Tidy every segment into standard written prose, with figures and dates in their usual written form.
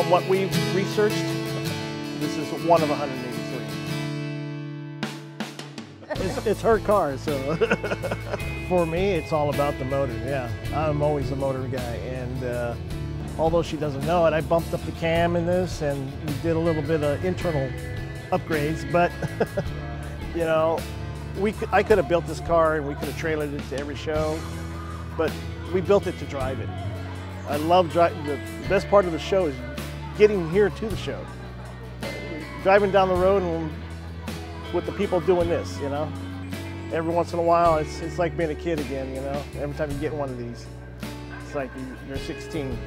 what we've researched, this is one of 183. It's her car, so for me, it's all about the motor. Yeah, I'm always a motor guy, and although she doesn't know it, I bumped up the cam in this, and we did a little bit of internal upgrades. But you know, I could have built this car and we could have trailered it to every show, but we built it to drive it. I love driving. The best part of the show is getting here to the show, driving down the road and with the people doing this, you know. Every once in a while, it's like being a kid again, you know. Every time you get one of these, it's like you're 16.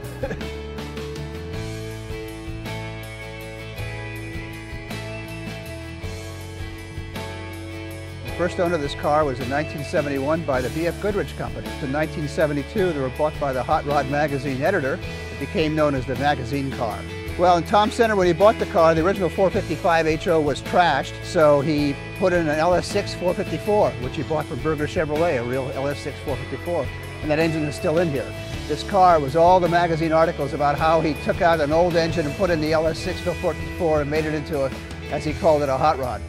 The first owner of this car was in 1971 by the B.F. Goodrich Company. In 1972, they were bought by the Hot Rod magazine editor. It became known as the magazine car. Well, in Tom Center, when he bought the car, the original 455 HO was trashed, so he put in an LS6 454, which he bought from Berger Chevrolet, a real LS6 454, and that engine is still in here. This car was all the magazine articles about how he took out an old engine and put in the LS6 454 and made it into, as he called it, a hot rod.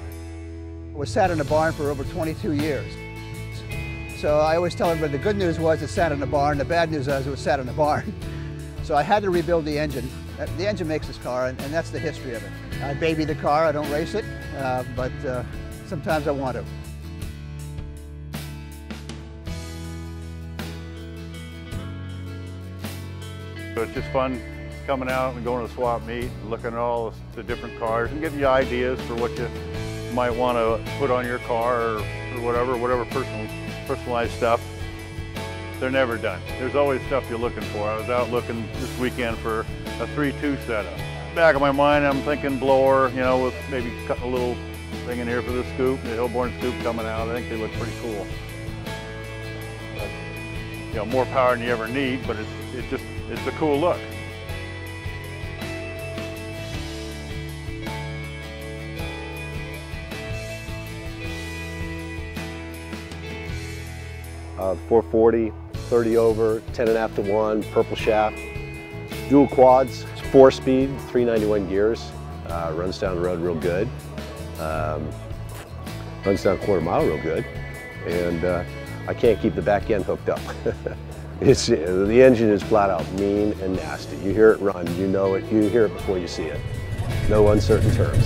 It was sat in a barn for over 22 years. So I always tell everybody the good news was it sat in a barn, the bad news was it was sat in a barn. So I had to rebuild the engine. The engine makes this car, and that's the history of it. I baby the car, I don't race it, but sometimes I want to. So it's just fun coming out and going to the swap meet and looking at all the different cars and giving you ideas for what you might want to put on your car or whatever personalized stuff. They're never done. There's always stuff you're looking for. I was out looking this weekend for a 3.2 setup. Back of my mind, I'm thinking blower, you know, with maybe cutting a little thing in here for the scoop, the Hillborn scoop coming out. I think they look pretty cool. But, you know, more power than you ever need, but it's a cool look. 440, 30 over, 10.5 to 1, purple shaft, dual quads, 4-speed, 391 gears, runs down the road real good, runs down a quarter mile real good, and I can't keep the back end hooked up. The engine is flat out mean and nasty. You hear it run, you know it, you hear it before you see it. No uncertain terms.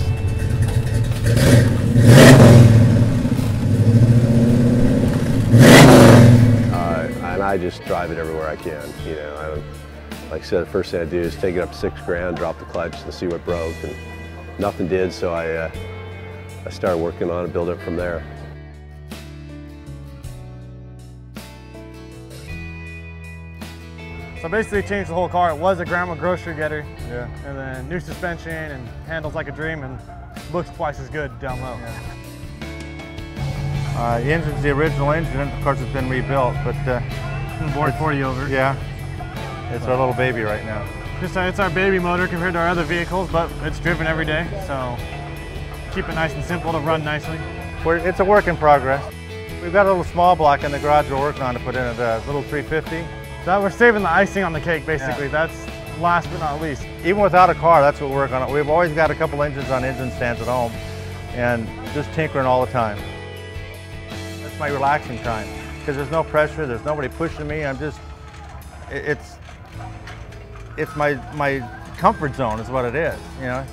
And I just drive it everywhere I can. You know, like I said, the first thing I do is take it up to $6 grand, drop the clutch, and see what broke, and nothing did. So I started working on it, build it from there. So basically changed the whole car. It was a grandma grocery getter, yeah, and then new suspension and handles like a dream and looks twice as good down low. Yeah. The engine's the original engine. Of course, it's been rebuilt, but Board 40 over. Yeah, it's our little baby right now. It's our baby motor compared to our other vehicles, but it's driven every day, so keep it nice and simple to run nicely. It's a work in progress. We've got a little small block in the garage we're working on to put in a little 350. So we're saving the icing on the cake, basically. Yeah. That's last but not least. Even without a car, that's what we're working on. We've always got a couple engines on engine stands at home, and just tinkering all the time. That's my relaxing time, because there's no pressure, there's nobody pushing me. I'm just, it's my comfort zone is what it is, you know.